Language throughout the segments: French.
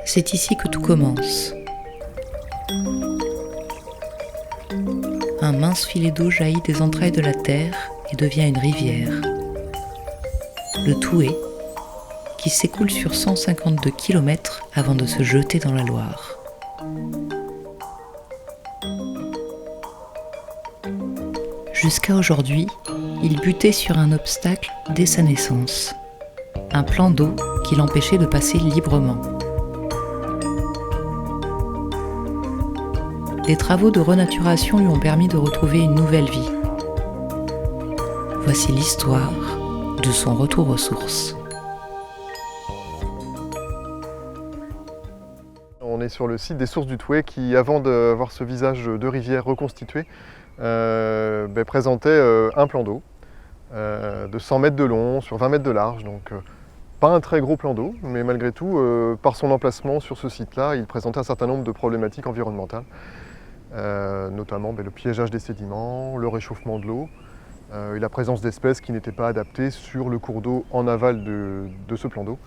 C'est ici que tout commence. Un mince filet d'eau jaillit des entrailles de la terre et devient une rivière. Le Thouet, qui s'écoule sur 152 km avant de se jeter dans la Loire. Jusqu'à aujourd'hui, il butait sur un obstacle dès sa naissance, un plan d'eau qui l'empêchait de passer librement. Des travaux de renaturation lui ont permis de retrouver une nouvelle vie. Voici l'histoire de son retour aux sources. On est sur le site des sources du Thouet qui, avant d'avoir ce visage de rivière reconstitué, présentait un plan d'eau de 100 mètres de long sur 20 mètres de large. Donc, pas un très gros plan d'eau, mais malgré tout, par son emplacement sur ce site-là, il présentait un certain nombre de problématiques environnementales, notamment le piégeage des sédiments, le réchauffement de l'eau et la présence d'espèces qui n'étaient pas adaptées sur le cours d'eau en aval de ce plan d'eau,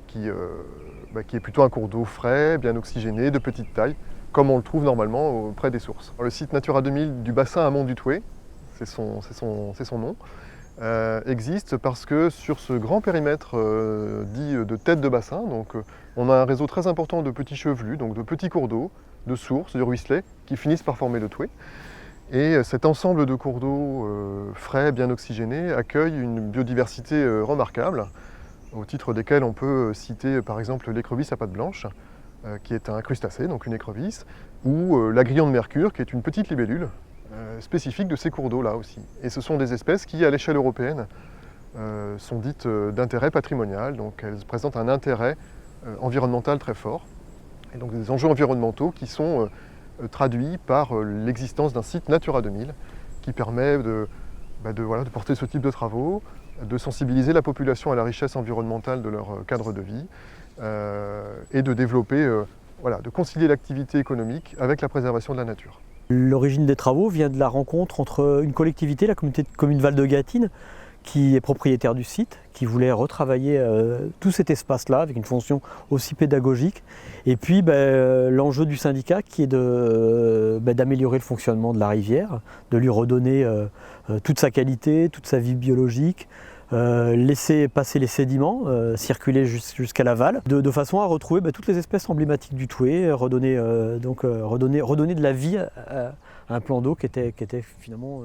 qui est plutôt un cours d'eau frais, bien oxygéné, de petite taille, comme on le trouve normalement près des sources. Le site Natura 2000 du bassin amont du Thouet, c'est son nom, existe parce que sur ce grand périmètre dit de tête de bassin, donc, on a un réseau très important de petits chevelus, donc de petits cours d'eau, de sources, de ruisselets, qui finissent par former le Thouet. Et cet ensemble de cours d'eau frais, bien oxygénés, accueille une biodiversité remarquable, au titre desquels on peut citer par exemple l'écrevisse à pattes blanches, qui est un crustacé, donc une écrevisse, ou l'agrillon de mercure, qui est une petite libellule spécifique de ces cours d'eau là aussi. Et ce sont des espèces qui, à l'échelle européenne, sont dites d'intérêt patrimonial, donc elles présentent un intérêt environnemental très fort, et donc des enjeux environnementaux qui sont traduits par l'existence d'un site Natura 2000 qui permet de porter ce type de travaux, de sensibiliser la population à la richesse environnementale de leur cadre de vie et de développer, de concilier l'activité économique avec la préservation de la nature. L'origine des travaux vient de la rencontre entre une collectivité, la communauté de communes Val de Gatine, qui est propriétaire du site, qui voulait retravailler tout cet espace-là avec une fonction aussi pédagogique. Et puis l'enjeu du syndicat qui est d'améliorer le fonctionnement de la rivière, de lui redonner toute sa qualité, toute sa vie biologique, laisser passer les sédiments, circuler jusqu'à l'aval, de façon à retrouver toutes les espèces emblématiques du Thouet, redonner de la vie à un plan d'eau qui était finalement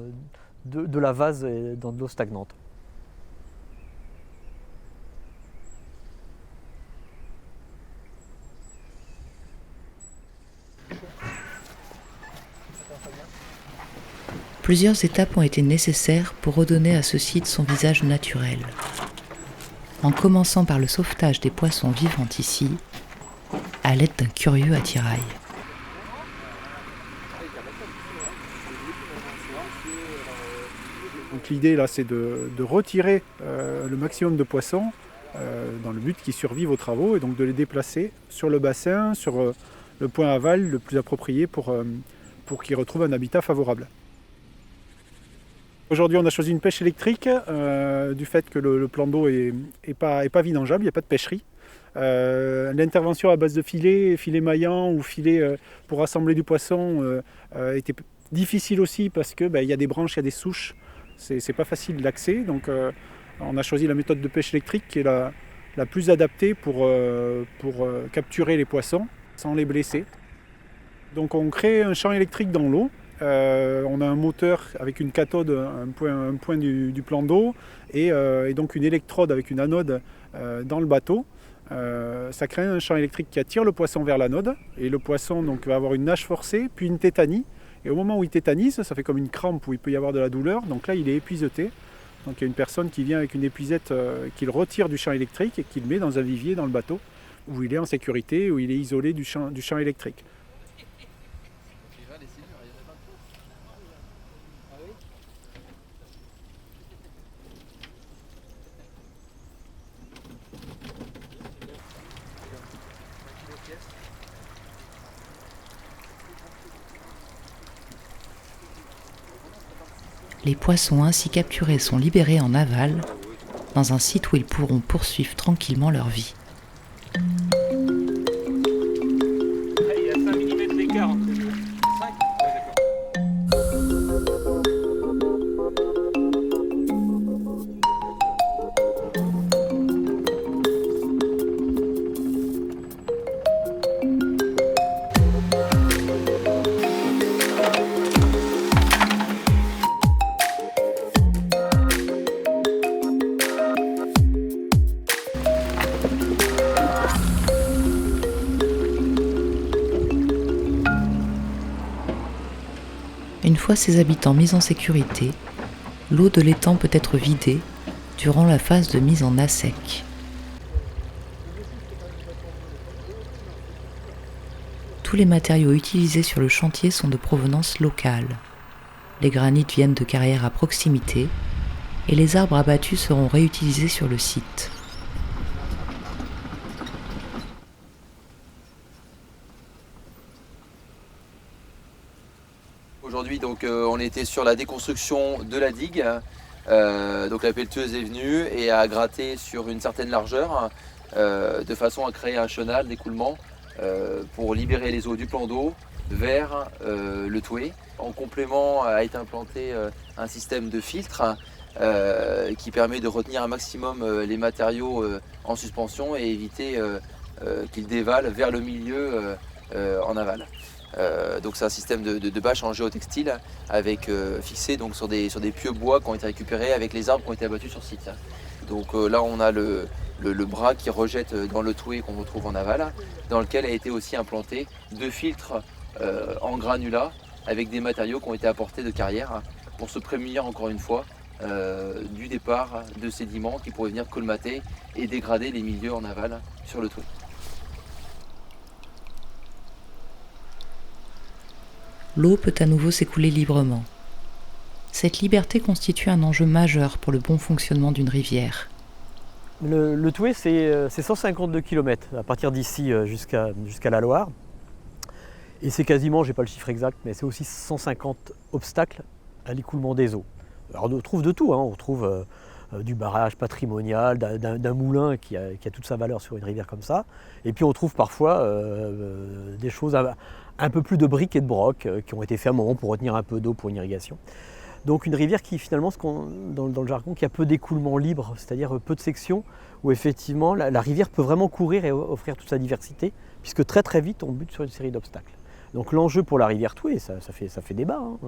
de la vase dans de l'eau stagnante. Plusieurs étapes ont été nécessaires pour redonner à ce site son visage naturel. En commençant par le sauvetage des poissons vivant ici, à l'aide d'un curieux attirail. Donc l'idée là, c'est de retirer le maximum de poissons dans le but qu'ils survivent aux travaux et donc de les déplacer sur le bassin, sur le point aval le plus approprié pour qu'ils retrouvent un habitat favorable. Aujourd'hui, on a choisi une pêche électrique du fait que le plan d'eau est pas vidangeable, il n'y a pas de pêcherie. L'intervention à base de filets maillants ou filets pour rassembler du poisson était difficile aussi parce que y a des branches, il y a des souches, c'est pas facile d'accès. Donc on a choisi la méthode de pêche électrique qui est la plus adaptée pour capturer les poissons sans les blesser. Donc on crée un champ électrique dans l'eau. On a un moteur avec une cathode, un point du plan d'eau et donc une électrode avec une anode dans le bateau. Ça crée un champ électrique qui attire le poisson vers l'anode et le poisson donc, va avoir une nage forcée puis une tétanie. Et au moment où il tétanise, ça fait comme une crampe où il peut y avoir de la douleur. Donc là, il est épuiseté. Donc il y a une personne qui vient avec une épuisette qui le retire du champ électrique et qui le met dans un vivier dans le bateau où il est en sécurité, où il est isolé du champ électrique. Les poissons ainsi capturés sont libérés en aval dans un site où ils pourront poursuivre tranquillement leur vie. Il y a 5 mm d'écart entre les deux. 5 ? Ouais, d'accord. Une fois ses habitants mis en sécurité, l'eau de l'étang peut être vidée durant la phase de mise en assec. Tous les matériaux utilisés sur le chantier sont de provenance locale. Les granites viennent de carrières à proximité et les arbres abattus seront réutilisés sur le site. Aujourd'hui, donc, on était sur la déconstruction de la digue. Donc la pelleteuse est venue et a gratté sur une certaine largeur de façon à créer un chenal d'écoulement pour libérer les eaux du plan d'eau vers le Touet. En complément a été implanté un système de filtre qui permet de retenir un maximum les matériaux en suspension et éviter qu'ils dévalent vers le milieu en aval. Donc c'est un système de bâche en géotextile avec fixé donc sur des pieux bois qui ont été récupérés avec les arbres qui ont été abattus sur site. Donc là on a le bras qui rejette dans le Touet qu'on retrouve en aval, dans lequel a été aussi implanté 2 filtres en granulat avec des matériaux qui ont été apportés de carrière pour se prémunir encore une fois du départ de sédiments qui pourraient venir colmater et dégrader les milieux en aval sur le Touet. L'eau peut à nouveau s'écouler librement. Cette liberté constitue un enjeu majeur pour le bon fonctionnement d'une rivière. Le Touet, c'est 152 km à partir d'ici jusqu'à la Loire. Et c'est quasiment, je n'ai pas le chiffre exact, mais c'est aussi 150 obstacles à l'écoulement des eaux. Alors on trouve de tout, hein. On retrouve du barrage patrimonial, d'un moulin qui a toute sa valeur sur une rivière comme ça. Et puis on trouve parfois des choses un peu plus de briques et de broc qui ont été faits à un moment pour retenir un peu d'eau pour une irrigation. Donc une rivière qui finalement, dans le jargon, qui a peu d'écoulement libre, c'est-à-dire peu de sections, où effectivement la rivière peut vraiment courir et offrir toute sa diversité, puisque très très vite on bute sur une série d'obstacles. Donc l'enjeu pour la rivière Touet, ça fait débat, hein.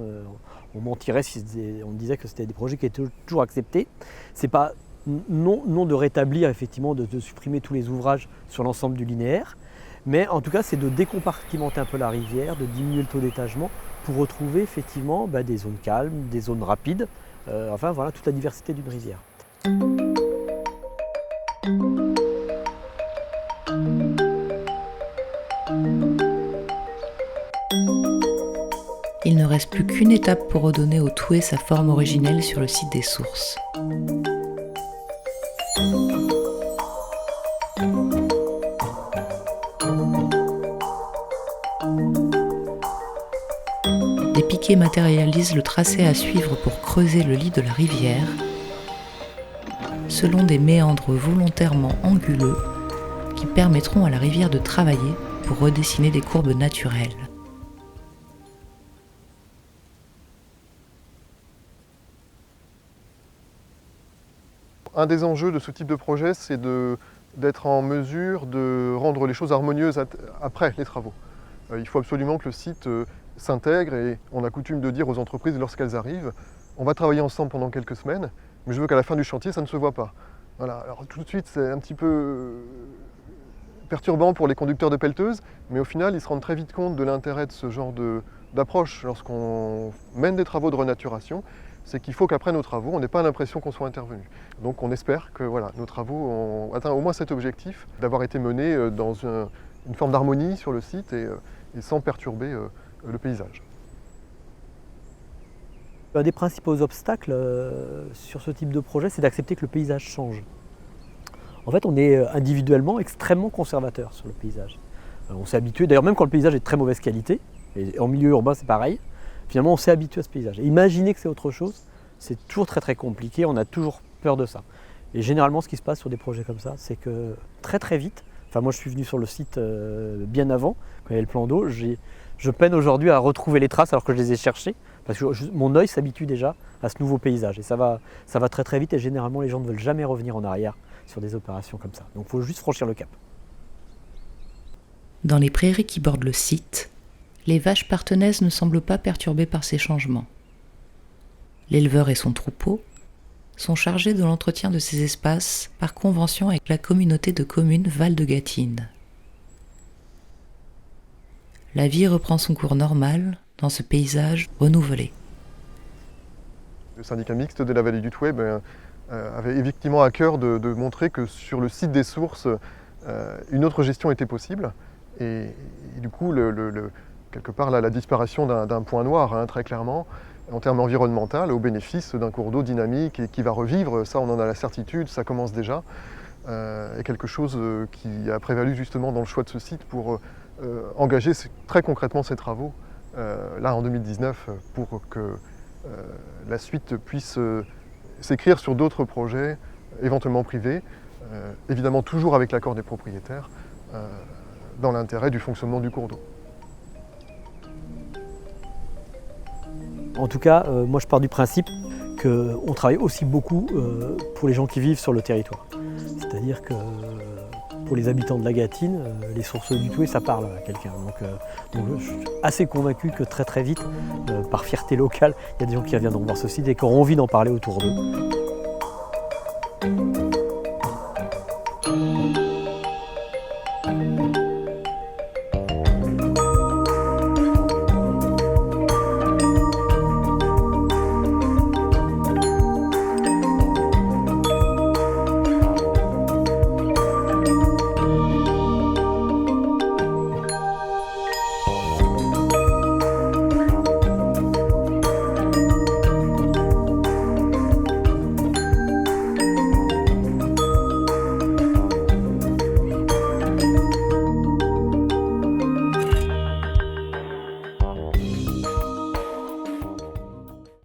On mentirait si on disait que c'était des projets qui étaient toujours acceptés. C'est pas non de rétablir, effectivement, de supprimer tous les ouvrages sur l'ensemble du linéaire, mais en tout cas c'est de décompartimenter un peu la rivière, de diminuer le taux d'étagement pour retrouver effectivement des zones calmes, des zones rapides, enfin voilà toute la diversité d'une rivière. Il ne reste plus qu'une étape pour redonner au Touet sa forme originelle sur le site des sources. Des piquets matérialisent le tracé à suivre pour creuser le lit de la rivière, selon des méandres volontairement anguleux qui permettront à la rivière de travailler pour redessiner des courbes naturelles. Un des enjeux de ce type de projet, c'est d'être en mesure de rendre les choses harmonieuses après les travaux. Il faut absolument que le site s'intègre et on a coutume de dire aux entreprises lorsqu'elles arrivent, on va travailler ensemble pendant quelques semaines, mais je veux qu'à la fin du chantier, ça ne se voit pas. Voilà. Alors tout de suite, c'est un petit peu perturbant pour les conducteurs de pelleteuses, mais au final, ils se rendent très vite compte de l'intérêt de ce genre d'approche lorsqu'on mène des travaux de renaturation. C'est qu'il faut qu'après nos travaux, on n'ait pas l'impression qu'on soit intervenu. Donc on espère que voilà, nos travaux ont atteint au moins cet objectif d'avoir été menés dans une forme d'harmonie sur le site et sans perturber le paysage. Un des principaux obstacles sur ce type de projet, c'est d'accepter que le paysage change. En fait, on est individuellement extrêmement conservateur sur le paysage. On s'est habitué, d'ailleurs même quand le paysage est de très mauvaise qualité, et en milieu urbain c'est pareil, finalement on s'est habitué à ce paysage. Et imaginer que c'est autre chose, c'est toujours très très compliqué, on a toujours peur de ça. Et généralement, ce qui se passe sur des projets comme ça, c'est que très très vite, enfin moi je suis venu sur le site bien avant, quand il y avait le plan d'eau, je peine aujourd'hui à retrouver les traces alors que je les ai cherchées, parce que mon œil s'habitue déjà à ce nouveau paysage. Et ça va très très vite et généralement les gens ne veulent jamais revenir en arrière sur des opérations comme ça. Donc il faut juste franchir le cap. Dans les prairies qui bordent le site, les vaches partenaises ne semblent pas perturbées par ces changements. L'éleveur et son troupeau sont chargés de l'entretien de ces espaces par convention avec la communauté de communes Val de Gatine. La vie reprend son cours normal dans ce paysage renouvelé. Le syndicat mixte de la vallée du Thouet avait effectivement à cœur de montrer que sur le site des sources, une autre gestion était possible. Et du coup, quelque part, la disparition d'un point noir, très clairement, en termes environnementaux, au bénéfice d'un cours d'eau dynamique et qui va revivre, ça on en a la certitude, ça commence déjà, est quelque chose qui a prévalu justement dans le choix de ce site pour engager très concrètement ces travaux, là en 2019, pour que la suite puisse s'écrire sur d'autres projets, éventuellement privés, évidemment toujours avec l'accord des propriétaires, dans l'intérêt du fonctionnement du cours d'eau. En tout cas, moi je pars du principe qu'on travaille aussi beaucoup pour les gens qui vivent sur le territoire. C'est-à-dire que pour les habitants de la Gatine, les sources du Thouet, ça parle à quelqu'un. Donc je suis assez convaincu que très très vite, par fierté locale, il y a des gens qui reviendront voir ce site et qui auront envie d'en parler autour d'eux.